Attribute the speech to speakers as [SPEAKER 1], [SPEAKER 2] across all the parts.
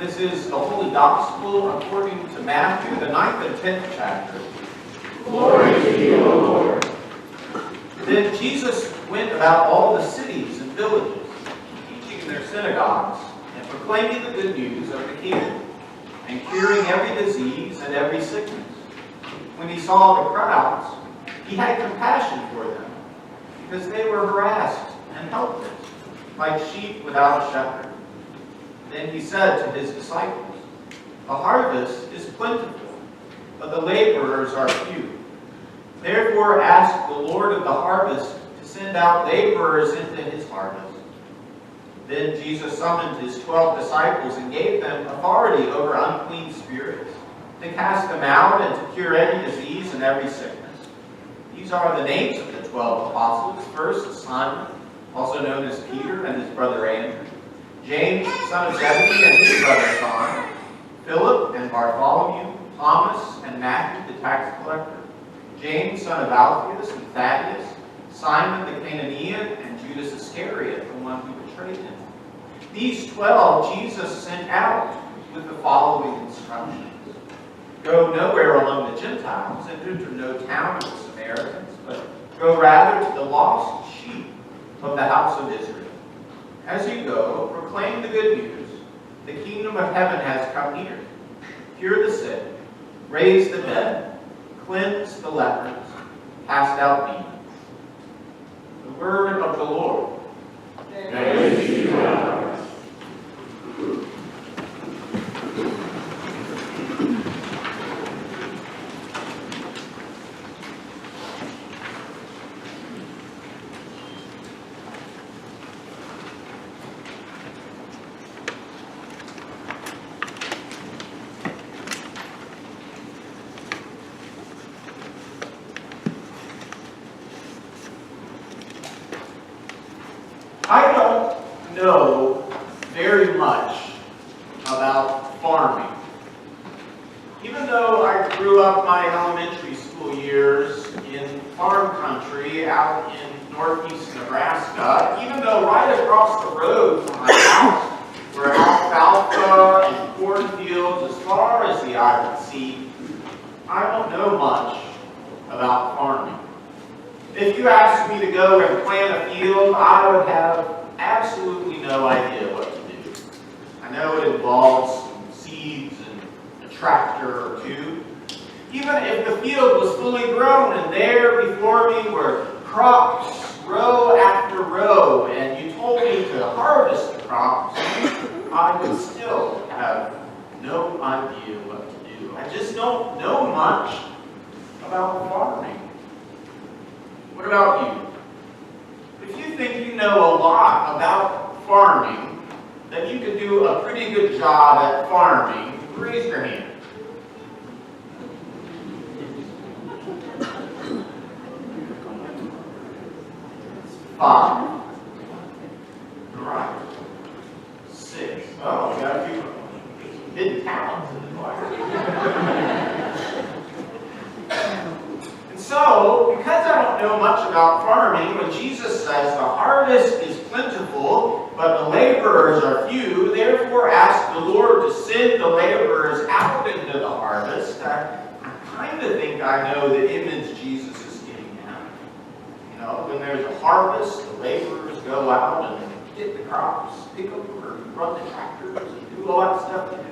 [SPEAKER 1] This is the Holy Gospel according to Matthew, the 9th and 10th chapter.
[SPEAKER 2] Glory to you, O Lord.
[SPEAKER 1] Then Jesus went about all the cities and villages, teaching in their synagogues, and proclaiming the good news of the kingdom, and curing every disease and every sickness. When he saw the crowds, he had compassion for them, because they were harassed and helpless, like sheep without a shepherd. Then he said to his disciples, "The harvest is plentiful, but the laborers are few. Therefore ask the Lord of the harvest to send out laborers into his harvest." Then Jesus summoned his 12 disciples and gave them authority over unclean spirits, to cast them out and to cure any disease and every sickness. These are the names of the 12 apostles. First, Simon, also known as Peter, and his brother Andrew. James, son of Zebedee, and his brother John. Philip and Bartholomew. Thomas and Matthew, the tax collector. James, son of Alphaeus and Thaddeus. Simon the Canaanian, and Judas Iscariot, the one who betrayed him. These 12 Jesus sent out with the following instructions. Go nowhere among the Gentiles, and enter no town of the Samaritans, but go rather to the lost sheep of the house of Israel. As you go, proclaim the good news. The kingdom of heaven has come near. Cure the sick, raise the dead, cleanse the lepers, cast out demons. The word of the Lord.
[SPEAKER 2] Thanks be to God.
[SPEAKER 1] I don't know very much about farming. Even though I grew up my elementary school years in farm country out in northeast Nebraska, even though right across the road from my house were alfalfa and cornfields as far as the eye could see, I don't know much about farming. If you asked me to go and plant a field, I would have absolutely no idea what to do. I know it involves some seeds and a tractor or two. Even if the field was fully grown and there before me were crops, row after row, and you told me to harvest the crops, I would still have no idea what to do. I just don't know much about farming. What about you? If you think you know a lot about farming, that you could do a pretty good job at farming, raise your hand. Five. All right. 6. Oh, we got a few hidden talents in the choir. So, because I don't know much about farming, when Jesus says the harvest is plentiful, but the laborers are few, therefore ask the Lord to send the laborers out into the harvest, I kind of think I know the image Jesus is getting at. You know, when there's a harvest, the laborers go out and get the crops, pick them, or run the tractors, and do all that stuff to do.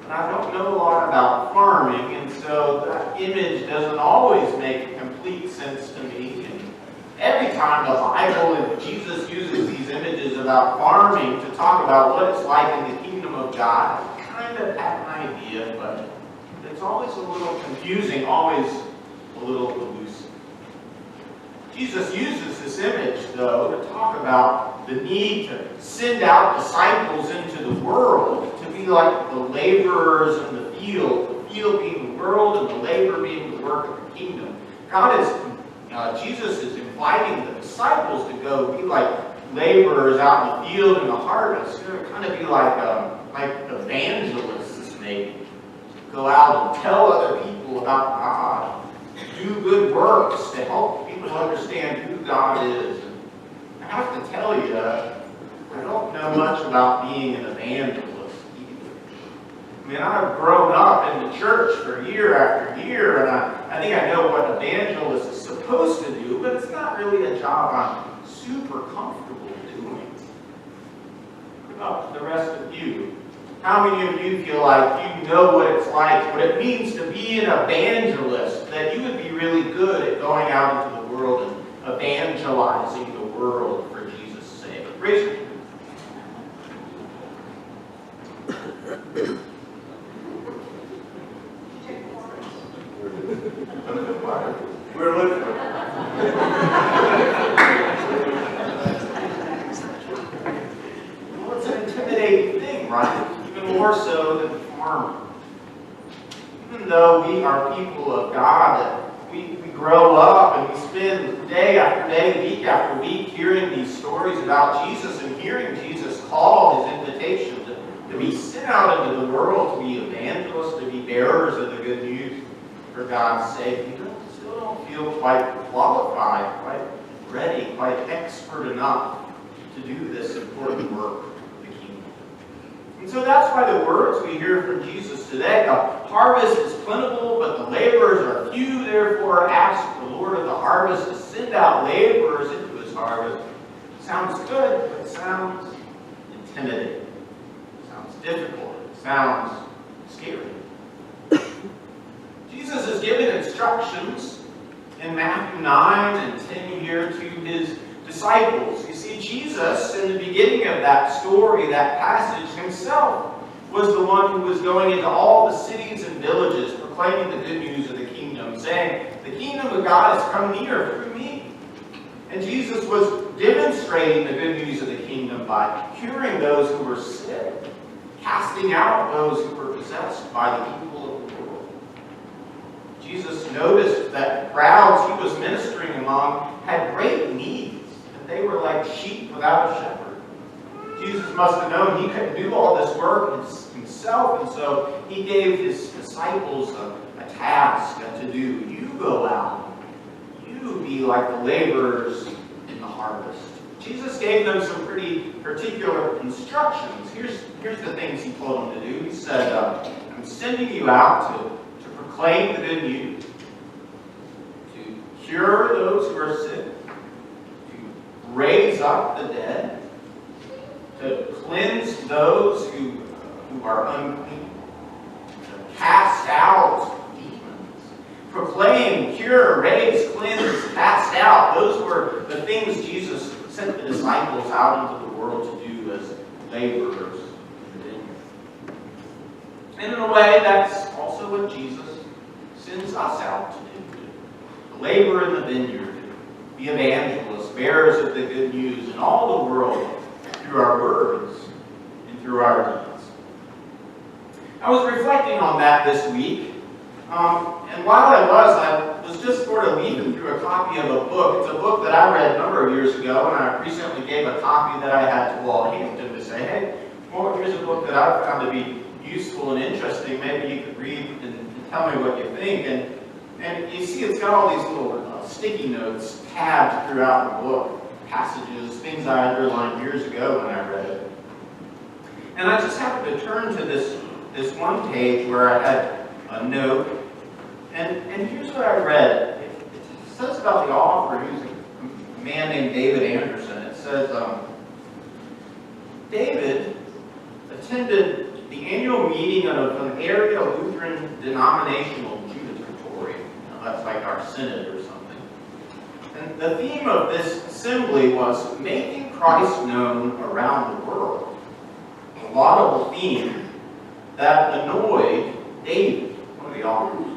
[SPEAKER 1] I don't know a lot about farming, and so that image doesn't always make complete sense to me. And every time the Bible and Jesus uses these images about farming to talk about what it's like in the kingdom of God, I kind of have an idea, but it's always a little confusing, always a little elusive. Jesus uses this image, though, to talk about the need to send out disciples into the world to be like the laborers in the field being the world and the labor being the work of the kingdom. Jesus is inviting the disciples to go be like laborers out in the field in the harvest. You know, kind of be like evangelists, maybe. Go out and tell other people about God. Do good works to help people understand who God is. And I have to tell you, I don't know much about being an evangelist I mean, I've grown up in the church for year after year, and I think I know what an evangelist is supposed to do, but it's not really a job I'm super comfortable doing. What about the rest of you? How many of you feel like you know what it's like, what it means to be an evangelist, that you would be really good at going out into the world and evangelizing the world for Jesus' sake? Raise your hand. We're looking for well, it's an intimidating thing, right? Even more so than farming. Even though we are people of God, that we grow up and we spend day after day, week after week, hearing these stories about Jesus and hearing Jesus call his invitation to be sent out into the world, to be evangelists, to be bearers of the good news for God's sake. We still don't feel quite qualified, quite ready, quite expert enough to do this important work of the kingdom. And so that's why the words we hear from Jesus today, the harvest is plentiful, but the laborers are few, therefore ask the Lord of the harvest to send out laborers into his harvest. Sounds good, but it sounds intimidating. It sounds difficult. It sounds scary. Jesus is given instructions in Matthew 9 and 10 here to his disciples. You see, Jesus, in the beginning of that story, that passage, himself was the one who was going into all the cities and villages, proclaiming the good news of the kingdom, saying, the kingdom of God has come near through me. And Jesus was demonstrating the good news of the kingdom by curing those who were sick, casting out those who were possessed by the evil of the world. Jesus noticed that the crowds he was ministering among had great needs, that they were like sheep without a shepherd. Jesus must have known he couldn't do all this work himself, and so he gave his disciples a task to do. You go out. You be like the laborers in the harvest. Jesus gave them some pretty particular instructions. Here's the things he told them to do. He said, I'm sending you out to proclaim the good news, to cure those who are sick, to raise up the dead, to cleanse those who are unclean, to cast out demons. Proclaim, cure, raise, cleanse, cast out. Those were the things Jesus sent the disciples out into the world to do as laborers in the vineyard. And in a way, that's also what Jesus sends us out to do. To labor in the vineyard, to be evangelists, bearers of the good news in all the world through our words and through our deeds. I was reflecting on that this week, and while I was just sort of leafing through a copy of a book. It's a book that I read a number of years ago, and I recently gave a copy that I had to Walt Hampton to say, hey, well, here's a book that I found to be useful and interesting. Maybe you could read and tell me what you think. And you see, it's got all these little sticky notes tabbed throughout the book, passages, things I underlined years ago when I read it. And I just happened to turn to this one page where I had a note, and here's what I read. It says about the author, who's a man named David Anderson. It says, David attended the annual meeting of an area Lutheran denominational judicatory. That's like our synod or something. And the theme of this assembly was making Christ known around the world. A laudable theme that annoyed David, one of the authors.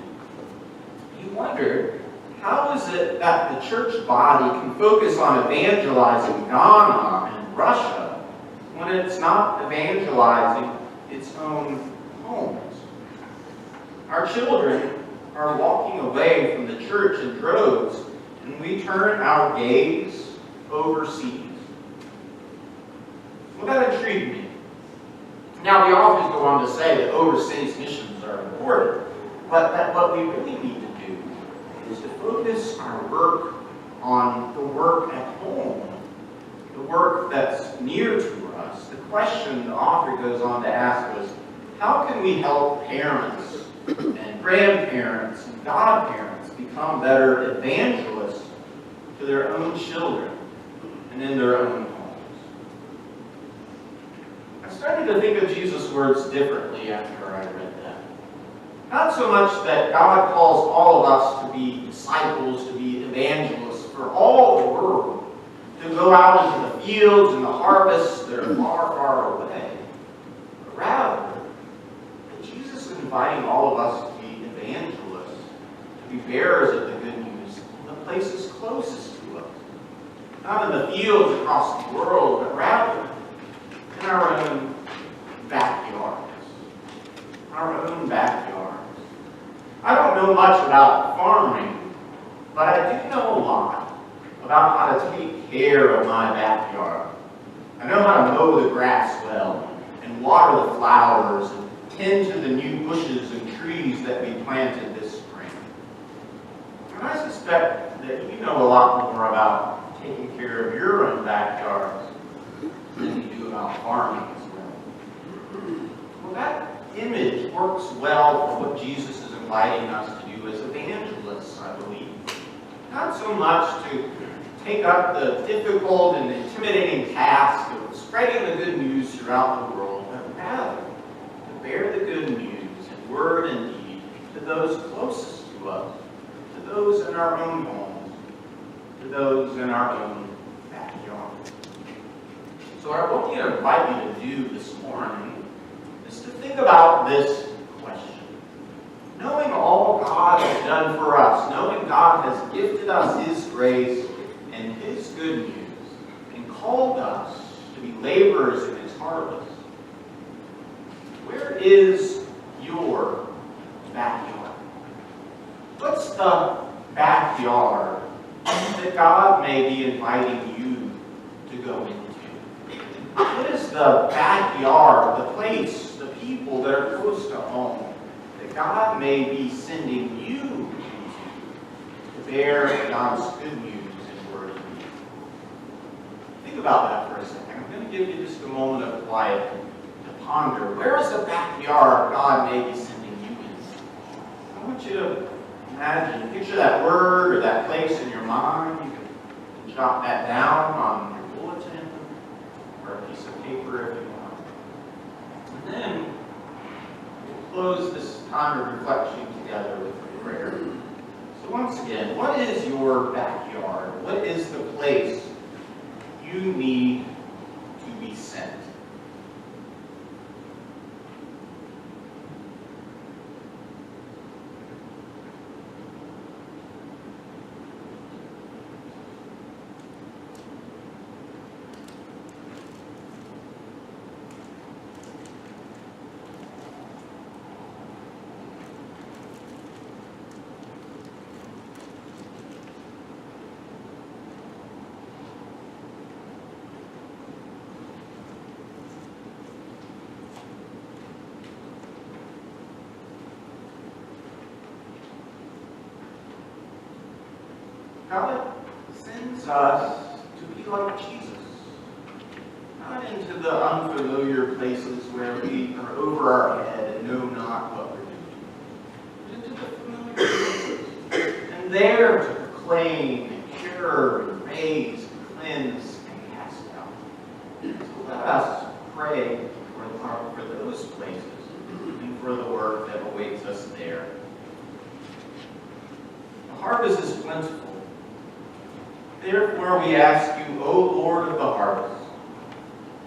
[SPEAKER 1] He wondered, how is it that the church body can focus on evangelizing Ghana and Russia when it's not evangelizing its own homes? Our children are walking away from the church in droves, and we turn our gaze overseas. Well, that intrigued me. Now, the authors go on to say that overseas missions are important, but that what we really need to do is to focus our work on the work at home, the work that's near to us. The question the author goes on to ask was, How can we help parents and grandparents and godparents become better evangelists to their own children and in their own homes? I started to think of Jesus' words differently after I read that. Not so much that God calls all of us to be disciples, to be evangelists for all the world, to go out into the fields and the harvests that are far, far away. But rather, that Jesus is inviting all of us to be evangelists, to be bearers of the good news in the places closest to us. Not in the fields across the world, but rather in our own backyards. Our own backyards. I don't know much about farming, but I do know a lot about how to take care of my backyard. I know how to mow the grass well, and water the flowers, and tend to the new bushes and trees that we planted this spring. And I suspect that you know a lot more about taking care of your own backyards than you do about farming as well. Well, that image works well for what Jesus is inviting us to do as evangelists, I believe. Not so much to take up the difficult and intimidating task of spreading the good news throughout the world, but rather to bear the good news in word and deed to those closest to us, to those in our own homes, to those in our own backyard. So what I want to invite you to do this morning is to think about this question. Knowing all God has done for us, knowing God has gifted us His grace and His good news, and called us to be laborers in His harvest, where is your backyard? What's the backyard that God may be inviting you to go into? What is the backyard, the place, the people that are close to home that God may be sending you into to bear God's good news in word and deed? Think about that for a second. I'm going to give you just a moment of quiet to ponder. Where is the backyard God may be sending you into? I want you to imagine, picture that word or that place in your mind. You can jot that down on your bulletin or a piece of paper if you want. And then we'll close this time of reflection together with a prayer. So once again, what is your backyard? What is the place you need to be sent? God sends us to be like Jesus. Not into the unfamiliar places where we are over our head and know not what we're doing. But into the familiar places. And there to proclaim and cure and raise and cleanse and cast out. So let us pray for those places and for the work that awaits us there. The harvest is plentiful. Therefore we ask you, O Lord of the harvest,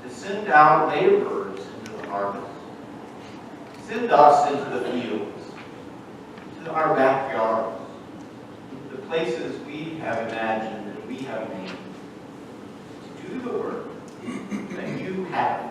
[SPEAKER 1] to send out laborers into the harvest. Send us into the fields, to our backyards, the places we have imagined and we have named, to do the work that you have